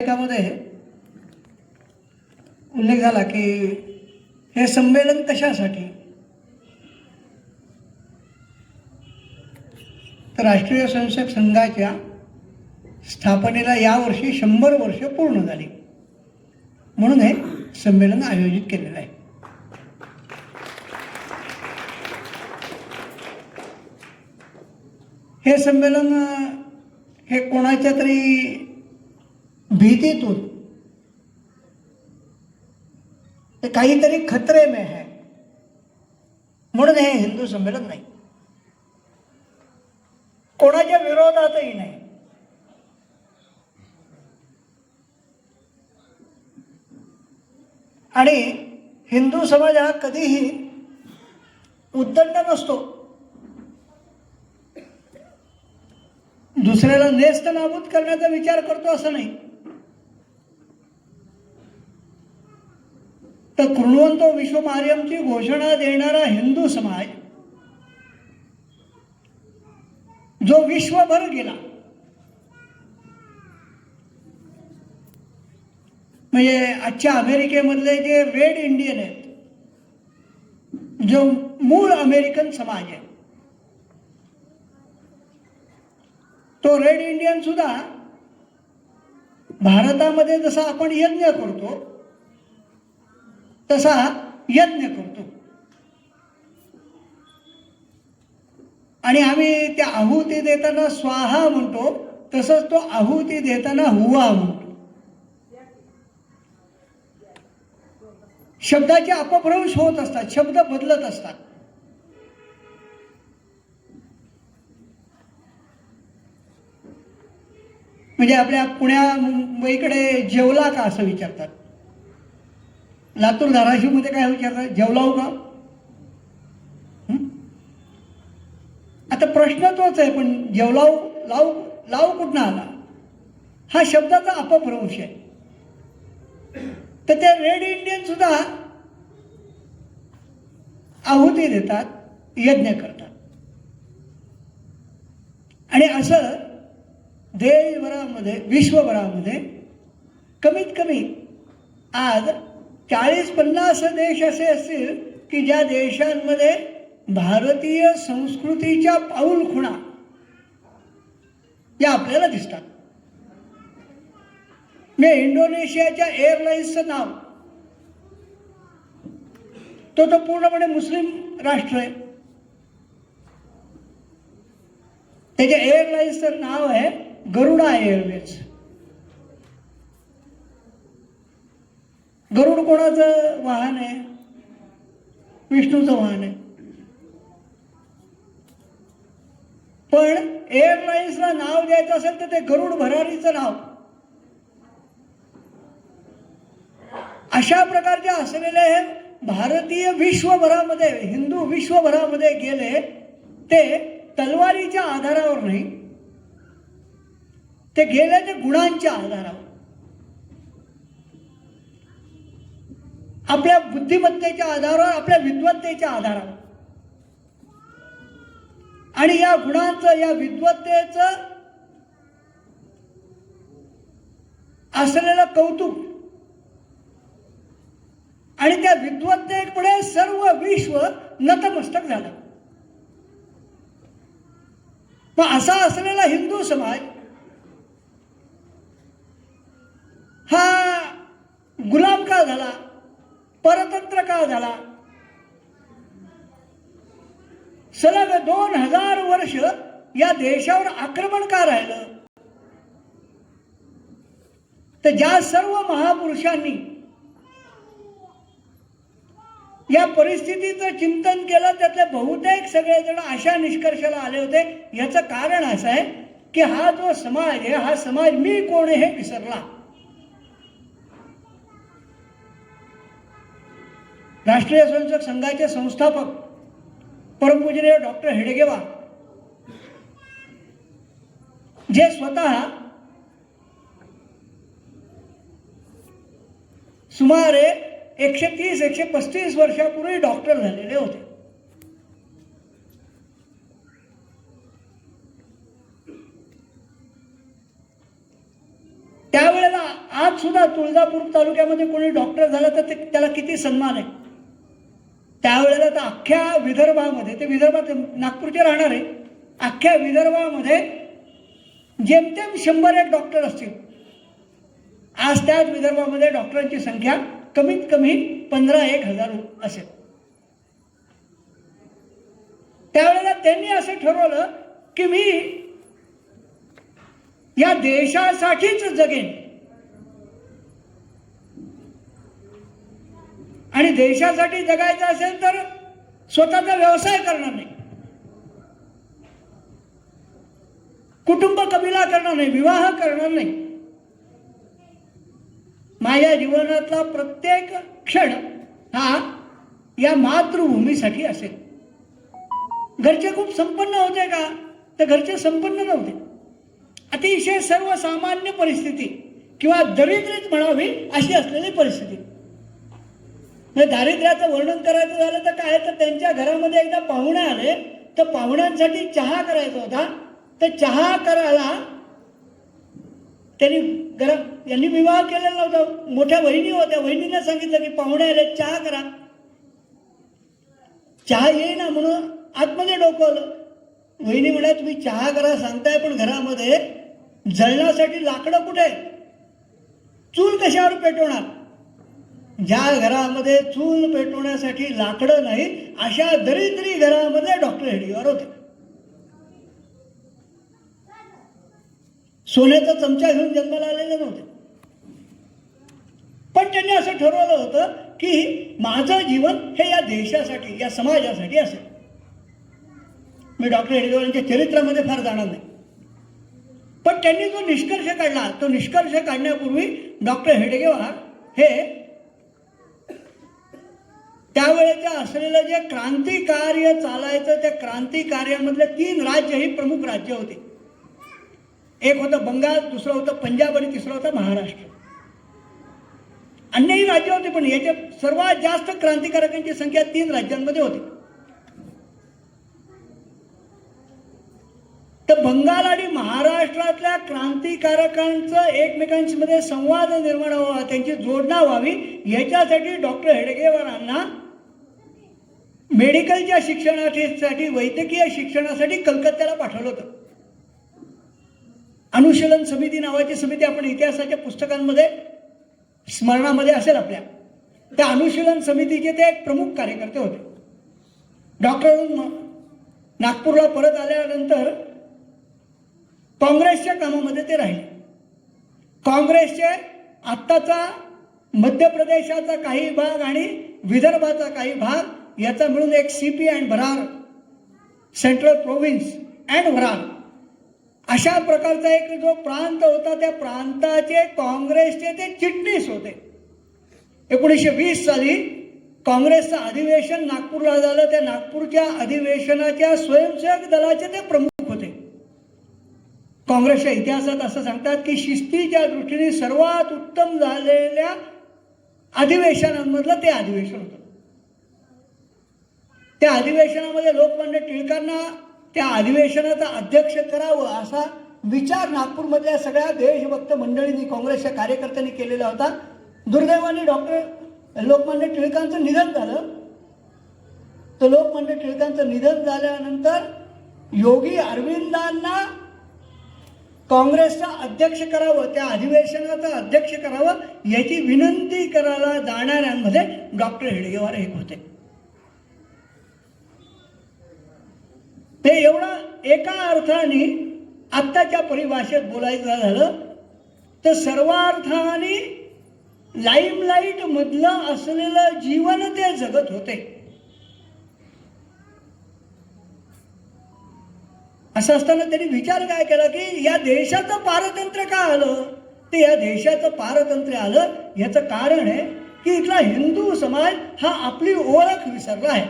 मध्ये उल्लेख झाला की हे संमेलन कशासाठी, तर राष्ट्रीय स्वयंसेवक संघाच्या स्थापनेला यावर्षी 100 वर्ष पूर्ण झाली, म्हणून हे संमेलन आयोजित केलेलं आहे. हे संमेलन हे कोणाच्या तरी भीतीतून काहीतरी खतरे में है म्हणून हे हिंदू संमेलन नाही, कोणाच्या विरोधातही नाही. आणि हिंदू समाज हा कधीही उद्दंड नसतो, दुसऱ्याला नेस्त नाबूद करण्याचा विचार करतो असं नाही. तर कृण्वन्तो विश्वमार्यमची घोषणा देणारा हिंदू समाज जो विश्वभर गेला, म्हणजे आजच्या अमेरिकेमधले जे रेड इंडियन आहेत, जो मूळ अमेरिकन समाज आहे, तो रेड इंडियन सुद्धा भारतामध्ये जसा आपण यज्ञ करतो तसा यज्ञ करतो. आणि आम्ही त्या आहुती देताना स्वाहा म्हणतो, तसंच तो आहुती देताना हुवा म्हणतो. शब्दाचे अपभ्रंश होत असतात, शब्द बदलत असतात. म्हणजे आपल्या पुण्या मुंबईकडे जेवला का असं विचारतात, लातूर धाराशिव मध्ये काय विचारतात, जेवलाव का. आता प्रश्न तोच आहे, पण जेवलाव लाव कुठनं आला, हा शब्दाचा अपभ्रंश आहे. तर ते रेड इंडियन सुद्धा आहुती देतात, यज्ञ करतात. आणि असं देशभरामध्ये विश्वभरामध्ये कमीत कमी आज 40-50 देश असे असतील की ज्या देशांमध्ये भारतीय संस्कृतीच्या पाऊलखुणा या आपल्याला दिसतात. मी इंडोनेशियाच्या एअरलाइन्सचं नाव, तो पूर्णपणे मुस्लिम राष्ट्र आहे. त्याच्या एअरलाइन्सचं नाव आहे गरुडा एअरवेज. गरुड कोणाचं वाहन आहे? विष्णूचं वाहन आहे. पण एअरलाइन्सला नाव द्यायचं असेल तर ते गरुड भरारीचं नाव. अशा प्रकारचे असलेले हे भारतीय विश्वभरामध्ये, हिंदू विश्वभरामध्ये गेले ते तलवारीच्या आधारावर नाही, ते गेले ते गुणांच्या आधारावर, आपल्या बुद्धिमत्तेच्या आधारावर, आपल्या विद्वत्तेच्या आधारावर. आणि या गुणांचं, या विद्वत्तेचं असलेलं कौतुक आणि त्या विद्वत्तेपुढे सर्व विश्व नतमस्तक झालं. मग असा असलेला हिंदू समाज हा गुलाम का झाला, परतंत्र का झाला? सलग 2000 वर्ष या देशावर आक्रमण का राहिलं? तर ज्या सर्व महापुरुषांनी या परिस्थितीचं चिंतन केलं, त्यातले बहुतेक सगळेजण अशा निष्कर्षाला आले होते, याचं कारण असं आहे की हा जो समाज आहे, हा समाज मी कोण आहे हे विसरला. राष्ट्रीय स्वयंसेवक संघाचे संस्थापक परमपूजनीय डॉक्टर हेडगेवार, जे स्वतः सुमारे 130-135 वर्षापूर्वी डॉक्टर झालेले होते. त्यावेळेला आज सुद्धा तुळजापूर तालुक्यामध्ये कोणी डॉक्टर झाला तर त्याला किती सन्मान आहे. त्यावेळेला तर अख्ख्या विदर्भामध्ये, ते विदर्भात नागपूरचे राहणार आहे, अख्ख्या विदर्भामध्ये जेमतेम 100-1 डॉक्टर असतील. आज त्याच विदर्भामध्ये डॉक्टरांची संख्या कमीत कमी 15-1,000 असेल. त्यावेळेला त्यांनी असं ठरवलं की मी या देशासाठीच जगेन आणि देशासाठी जगायचं असेल तर स्वतःचा व्यवसाय करणार नाही, कुटुंब कबिला करणार नाही, विवाह करणार नाही. माझ्या जीवनातला प्रत्येक क्षण हा या मातृभूमीसाठी असेल. घरचे खूप संपन्न होते का? तर घरचे संपन्न नव्हते. अतिशय सर्वसामान्य परिस्थिती किंवा दरिद्रीच म्हणावी अशी असलेली परिस्थिती. दारिद्र्याचं वर्णन करायचं झालं तर काय, तर त्यांच्या घरामध्ये एकदा पाहुणे आले तर पाहुण्यांसाठी चहा करायचा होता. तर चहा करायला यांनी विवाह केलेला नव्हता. मोठ्या वहिनी होत्या, वहिनीने सांगितलं की पाहुणे आले चहा करा. चहा येईना म्हणून आतमध्ये डोकवलं. वहिनी म्हणा तुम्ही चहा करा सांगताय पण घरामध्ये जळण्यासाठी लाकडं कुठे, चूल कशावर पेटवणार? ज्या घरामध्ये चूल पेटवण्यासाठी लाकडं नाही अशा दरिद्री घरामध्ये डॉक्टर हेडगेवार होते. सोन्याचा चमचा घेऊन जन्माला आलेले नव्हते. पण त्यांनी असं ठरवलं होतं की माझं जीवन हे या देशासाठी, या समाजासाठी असेल. मी डॉक्टर हेडगेवारांच्या चरित्रामध्ये फार जाणार नाही, पण त्यांनी जो निष्कर्ष काढला तो निष्कर्ष काढण्यापूर्वी डॉक्टर हेडगेवार हे त्यावेळेच्या असलेलं जे क्रांतिकार्य चालायचं त्या क्रांतिकार्यामधले 3 राज्य ही प्रमुख राज्य होते. एक होतं बंगाल, दुसरं होतं पंजाब आणि तिसरं होतं महाराष्ट्र. अन्यही राज्य होते पण याच्या सर्वात जास्त क्रांतिकारकांची संख्या 3 राज्यांमध्ये होती. तर बंगाल आणि महाराष्ट्रातल्या क्रांतिकारकांचं एकमेकांमध्ये संवाद निर्माण व्हावा, त्यांची जोडणा व्हावी याच्यासाठी डॉक्टर हेडगेवारांना मेडिकलच्या शिक्षणासाठी, वैद्यकीय शिक्षणासाठी कलकत्त्याला पाठवलं होतं. अनुशीलन समिती नावाची समिती आपण इतिहासाच्या पुस्तकांमध्ये स्मरणामध्ये असेल आपल्या, त्या अनुशीलन समितीचे ते एक प्रमुख कार्यकर्ते होते. डॉक्टर नागपूरला परत आल्यानंतर काँग्रेसच्या कामामध्ये ते राहिले. काँग्रेसचे आत्ताचा मध्य प्रदेशाचा काही भाग आणि विदर्भाचा काही भाग याचा मिळून एक CP and Berar, central provinces and Berar अशा प्रकारचा एक जो प्रांत होता, त्या प्रांताचे काँग्रेसचे ते चिटणीस होते. 1920 साली काँग्रेसचं अधिवेशन नागपूरला झालं. त्या नागपूरच्या अधिवेशनाच्या स्वयंसेवक दलाचे ते प्रमुख होते. काँग्रेसच्या इतिहासात असं सांगतात की शिस्तीच्या दृष्टीने सर्वात उत्तम झालेल्या अधिवेशनांमधलं ते अधिवेशन होतं. त्या अधिवेशनामध्ये लोकमान्य टिळकांना त्या अधिवेशनाचं अध्यक्ष करावं असा विचार नागपूरमधल्या सगळ्या देशभक्त मंडळींनी, काँग्रेसच्या कार्यकर्त्यांनी केलेला होता. दुर्दैवाने लोकमान्य टिळकांचं निधन झालं. तर लोकमान्य टिळकांचं निधन झाल्यानंतर योगी अरविंदांना काँग्रेसचा अध्यक्ष करावं, त्या अधिवेशनाचं अध्यक्ष करावं याची विनंती करायला जाणाऱ्यांमध्ये डॉक्टर हेडगेवार एक होते. ते एवढं एका अर्थाने आत्ताच्या परिभाषेत बोलायचं झालं तर सर्वार्थाने लाईमलाईट मधलं असलेलं जीवन ते जगत होते. असं असताना त्यांनी विचार काय केला की या देशाचं पारतंत्र्य का आलं? ते या देशाचं पारतंत्र्य आलं याचं कारण आहे की इथला हिंदू समाज हा आपली ओळख विसरला आहे.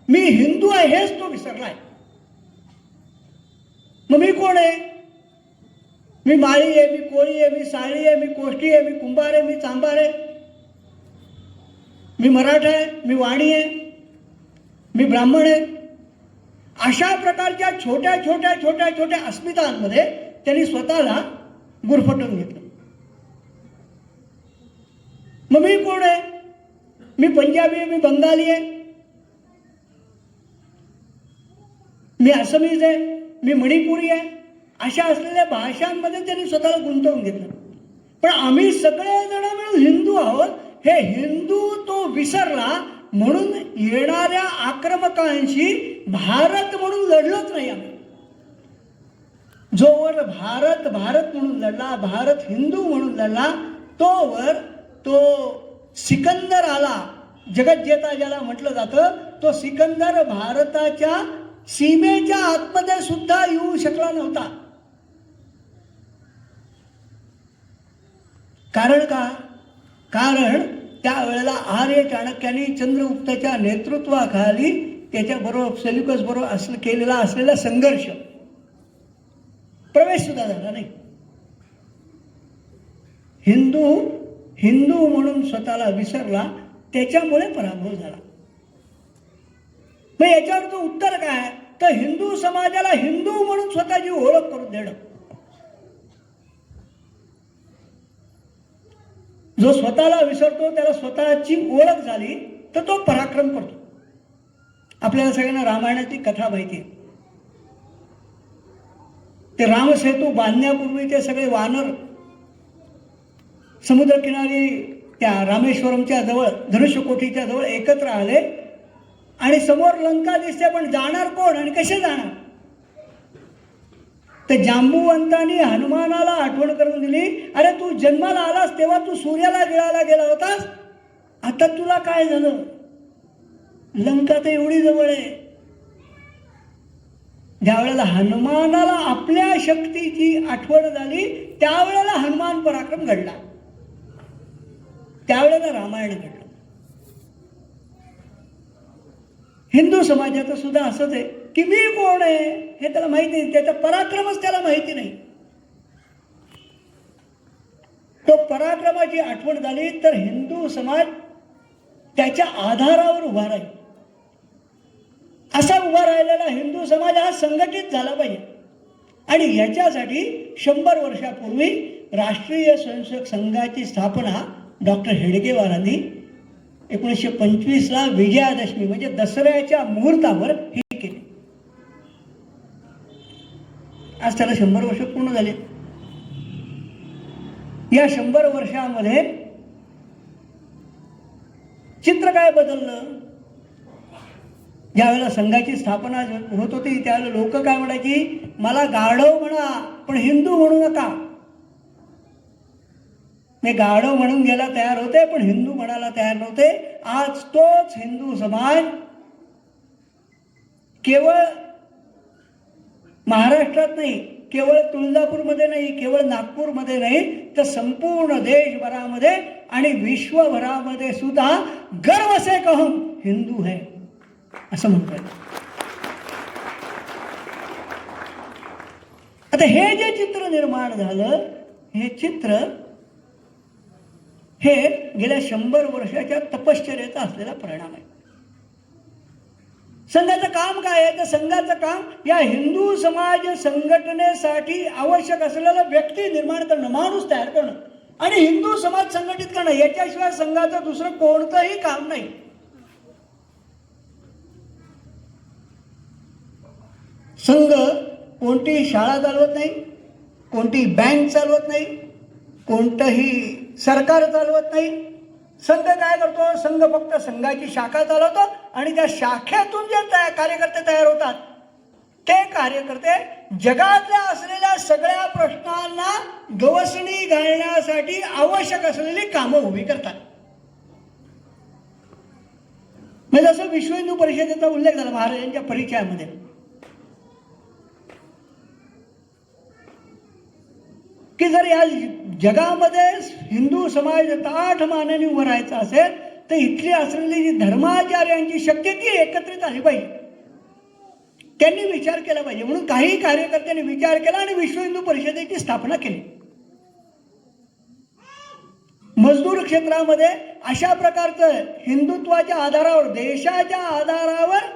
मी हिंदू आहे हेच तो विसरला आहे. मग मी कोण आहे? मी माळी आहे, मी कोळी आहे, मी साळी आहे, मी कोष्टी आहे, मी कुंभार आहे, मी चांभार आहे, मी मराठा आहे, मी वाणी आहे, मी ब्राह्मण आहे. अशा प्रकारच्या छोट्या छोट्या छोट्या छोट्या अस्मितांमध्ये त्यांनी स्वतःला गुरफटून घेतलं. मग मी कोण आहे? मी पंजाबी आहे, मी बंगाली आहे, मी आसामीज आहे, मी मणिपुरी आहे. अशा असलेल्या भाषांमध्ये त्यांनी स्वतःला गुंतवून घेतलं. पण आम्ही सगळेजण मिळून हिंदू आहोत हे हिंदू तो विसरला, म्हणून येणाऱ्या आक्रमकांशी भारत म्हणून लढलोच नाही आम्ही. जोवर भारत भारत म्हणून लढला, भारत हिंदू म्हणून लढला, तोवर तो सिकंदर आला, जगज्जेता ज्याला म्हटलं जातं, तो सिकंदर भारताच्या सीमेच्या आतमध्ये सुद्धा येऊ शकला नव्हता. कारण का? कारण त्यावेळेला आर्य चाणक्यांनी चंद्रगुप्ताच्या नेतृत्वाखाली त्याच्याबरोबर सेल्युकस बरोबर केलेला असलेला संघर्ष, प्रवेश सुद्धा झाला नाही. हिंदू म्हणून स्वतःला विसरला, त्याच्यामुळे पराभव झाला. मग याच्यावर तो उत्तर काय? तर हिंदू समाजाला हिंदू म्हणून स्वतःची ओळख करून देणं. जो स्वतःला विसरतो त्याला स्वतःची ओळख झाली तर तो पराक्रम करतो. आपल्याला सगळ्यांना रामायणाची कथा माहिती आहे. ते रामसेतू बांधण्यापूर्वी ते सगळे वानर समुद्रकिनारी त्या रामेश्वरमच्या जवळ, धनुष्यकोटीच्या जवळ एकत्र आले आणि समोर लंका दिसते, पण जाणार कोण आणि कसे जाणार? तर जांबुवंतांनी हनुमानाला आठवण करून दिली, अरे तू जन्माला आलास तेव्हा तू सूर्याला गिळायला गेला होतास, आता तुला काय झालं? लंका तर एवढी जवळ आहे. ज्यावेळेला हनुमानाला आपल्या शक्तीची आठवण झाली त्यावेळेला हनुमान पराक्रम घडला, त्यावेळेला रामायण घडलं. हिंदू समाजाचं सुद्धा असंच आहे की मी कोण आहे हे त्याला माहिती नाही, त्याचा पराक्रमच त्याला माहिती नाही. तो पराक्रमाची आठवण झाली तर हिंदू समाज त्याच्या आधारावर उभा राहील. असा उभा राहिलेला हिंदू समाज हा संघटित झाला पाहिजे. आणि याच्यासाठी 100 वर्षापूर्वी राष्ट्रीय स्वयंसेवक संघाची स्थापना डॉक्टर हेडगेवारांनी 1925ला विजयादशमी म्हणजे दसऱ्याच्या मुहूर्तावर ही केली. आज त्याला 100 वर्ष पूर्ण झाले. या 100 वर्षामध्ये चित्र काय बदललं? ज्यावेळेला संघाची स्थापना होत होती त्यावेळेला लोक काय म्हणायची, मला गाढव म्हणा पण हिंदू म्हणू नका. मी गाढव म्हणून गेला तयार होते पण हिंदू म्हणायला तयार नव्हते. आज तोच हिंदू समाज केवळ महाराष्ट्रात नाही, केवळ तुळजापूरमध्ये नाही, केवळ नागपूरमध्ये नाही, तर संपूर्ण देशभरामध्ये आणि विश्वभरामध्ये सुद्धा गर्व से कहम हिंदू है असं म्हणतोय. आता हे जे चित्र निर्माण झालं, हे चित्र हे गेल्या 100 वर्षाच्या तपश्चर्याचा असलेला परिणाम आहे. संघाचं काम काय आहे? तर संघाचं काम या हिंदू समाज संघटनेसाठी आवश्यक असलेलं व्यक्ती निर्माण करणं, माणूस तयार करणं आणि हिंदू समाज संघटित करणं. याच्याशिवाय संघाचं दुसरं कोणतंही काम नाही. संघ कोणतीही शाळा चालवत नाही, कोणतीही बँक चालवत नाही, कोणतंही सरकार चालवत नाही. संघ काय करतो? संघ फक्त संघाची शाखा चालवतो आणि त्या शाखेतून जे कार्यकर्ते तयार होतात ते कार्यकर्ते जगातल्या असलेल्या सगळ्या प्रश्नांना गवसणी घालण्यासाठी आवश्यक असलेली कामं उभी करतात. म्हणजे जसं विश्व हिंदू परिषदेचा उल्लेख झाला महाराजांच्या परिचयामध्ये, की जर या जगामध्ये हिंदू समाज ताठ मानेने उभं राहायचं असेल तर इथली असलेली जी धर्माचार्यांची शक्ती ती एकत्रित आली पाहिजे. त्यांनी विचार केला पाहिजे. म्हणून काही कार्यकर्त्यांनी विचार केला आणि विश्व हिंदू परिषदेची स्थापना केली. मजदूर क्षेत्रामध्ये अशा प्रकारचं हिंदुत्वाच्या आधारावर, देशाच्या आधारावर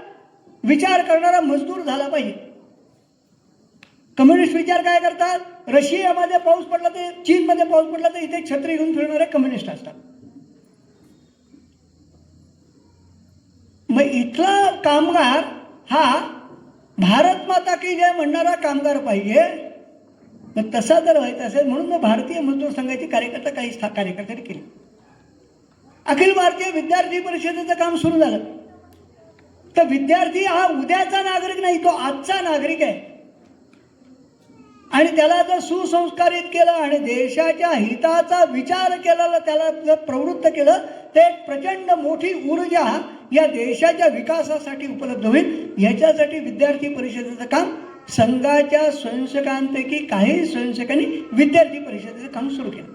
विचार करणारा मजदूर झाला पाहिजे. कम्युनिस्ट विचार काय करतात? रशियामध्ये पाऊस पडला तर, चीनमध्ये पाऊस पडला तर इथे छत्री घेऊन फिरणारे कम्युनिस्ट असतात. इथला कामगार हा भारत माता की जय म्हणणारा कामगार पाहिजे. मग तसा जर व्हायचा असेल म्हणून मग भारतीय मजदूर संघाची कार्यकर्ता काही कार्यकर्त्यांनी केली. अखिल भारतीय विद्यार्थी परिषदेचं काम सुरू झालं. तर विद्यार्थी हा उद्याचा नागरिक नाही, तो आजचा नागरिक आहे. आणि त्याला जर सुसंस्कारित केलं आणि देशाच्या हिताचा विचार केला, त्याला जर प्रवृत्त केलं, तर एक प्रचंड मोठी ऊर्जा या देशाच्या विकासासाठी उपलब्ध होईल. याच्यासाठी विद्यार्थी परिषदेचं काम संघाच्या स्वयंसेवकांपैकी काही स्वयंसेवकांनी विद्यार्थी परिषदेचं काम सुरू केलं.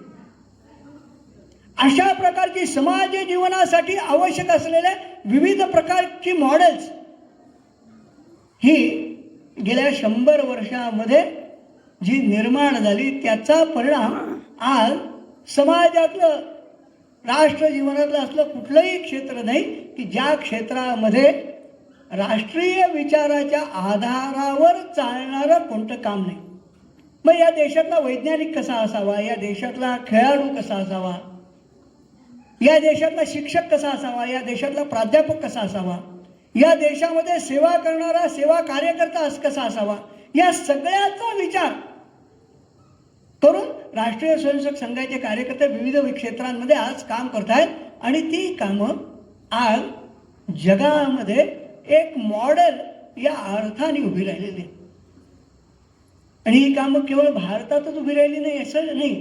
अशा प्रकारची समाज जीवनासाठी आवश्यक असलेल्या विविध प्रकारची मॉडेल्स ही गेल्या 100 वर्षामध्ये जी निर्माण झाली, त्याचा परिणाम आज समाजातलं, राष्ट्र जीवनातलं असलं कुठलंही क्षेत्र नाही की ज्या क्षेत्रामध्ये राष्ट्रीय विचाराच्या आधारावर चालणारं कोणतं काम नाही. मग या देशातला वैज्ञानिक कसा असावा, या देशातला खेळाडू कसा असावा, या देशातला शिक्षक कसा असावा, या देशातला प्राध्यापक कसा असावा, या देशामध्ये सेवा करणारा सेवा कार्यकर्ता कसा असावा, या सगळ्याचा विचार करून राष्ट्रीय स्वयंसेवक संघाचे कार्यकर्ते विविध क्षेत्रांमध्ये आज काम करत आहेत. आणि ती कामं आज जगामध्ये एक मॉडेल या अर्थाने उभी राहिलेली आहे. आणि ही कामं केवळ भारतातच उभी राहिली नाही असं नाही,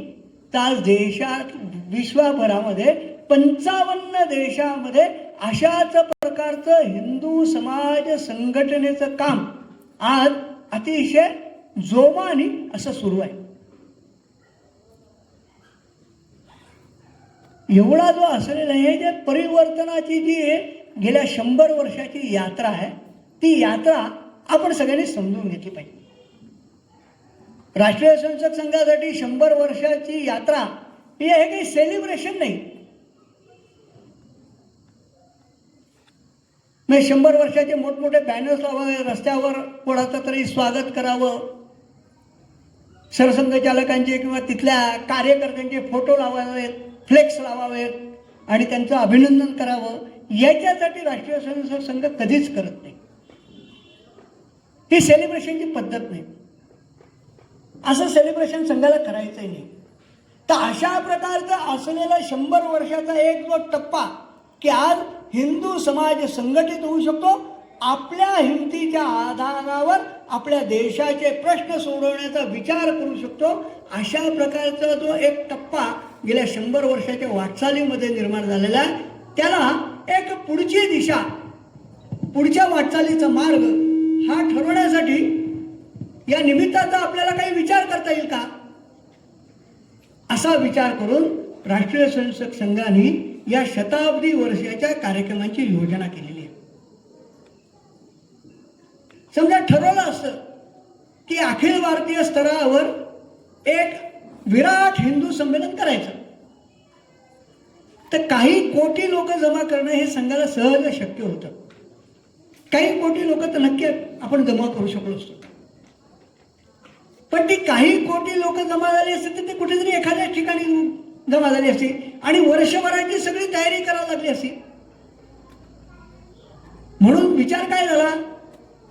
तर आज देशात विश्वभरामध्ये 55 देशामध्ये अशाच प्रकारचं हिंदू समाज संघटनेचं काम आज अतिशय जोमाने असं सुरू आहे. एवढा जो असलेला आहे, जे परिवर्तनाची जी गेल्या 100 वर्षाची यात्रा आहे, ती यात्रा आपण सगळ्यांनी समजून घेतली पाहिजे. राष्ट्रीय स्वयंसेवक संघासाठी 100 वर्षाची यात्रा ही हे काही सेलिब्रेशन नाही. मग 100 वर्षाचे मोठमोठे बॅनर्स लावावे, रस्त्यावर कोणाचं तरी स्वागत करावं, सरसंघचालकांचे किंवा तिथल्या कार्यकर्त्यांचे फोटो लावावेत, फ्लेक्स लावावेत आणि त्यांचं अभिनंदन करावं, याच्यासाठी राष्ट्रीय स्वयंसेवक संघ कधीच करत नाही. ही सेलिब्रेशनची पद्धत नाही. असं सेलिब्रेशन संघाला करायचंही नाही. तर अशा प्रकारचा असलेला 100 वर्षाचा एक जो टप्पा की आज हिंदू समाज संघटित होऊ शकतो, आपल्या हिमतीच्या आधारावर आपल्या देशाचे प्रश्न सोडवण्याचा विचार करू शकतो, अशा प्रकारचा जो एक टप्पा गेल्या 100 वर्षाच्या वाटचालीमध्ये निर्माण झालेला आहे, त्याला एक पुढची दिशा, पुढच्या वाटचालीचा मार्ग हा ठरवण्यासाठी या निमित्ताचा आपल्याला काही विचार करता येईल का, असा विचार करून राष्ट्रीय स्वयंसेवक संघाने या शताब्दी वर्षाच्या कार्यक्रमांची योजना केलेली आहे. समजा ठरवलं असतं की अखिल भारतीय स्तरावर एक विराट हिंदू संमेलन करायचं, तर काही कोटी लोक जमा करणं हे संघाला सहज शक्य होतं. काही कोटी लोक तर नक्की आपण जमा करू शकलो असतो. पण ती काही कोटी लोक जमा झाली असते तर ते कुठेतरी एखाद्या ठिकाणी जमा झाली असती आणि वर्षभराची सगळी तयारी करावी लागली असती. म्हणून विचार काय झाला,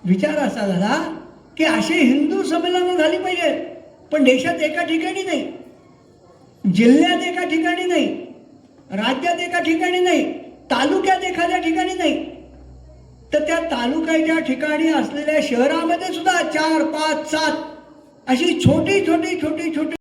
विचार असा झाला की अशी हिंदू संमेलनं झाली पाहिजे, पण देशात एका ठिकाणी नाही, जिल्ह्यात एका ठिकाणी नाही, राज्यात एका ठिकाणी नाही, तालुक्यात एखाद्या ठिकाणी नाही, तर त्या तालुक्याच्या ठिकाणी असलेल्या शहरामध्ये सुद्धा 4, 5, 7 अशी छोटी छोटी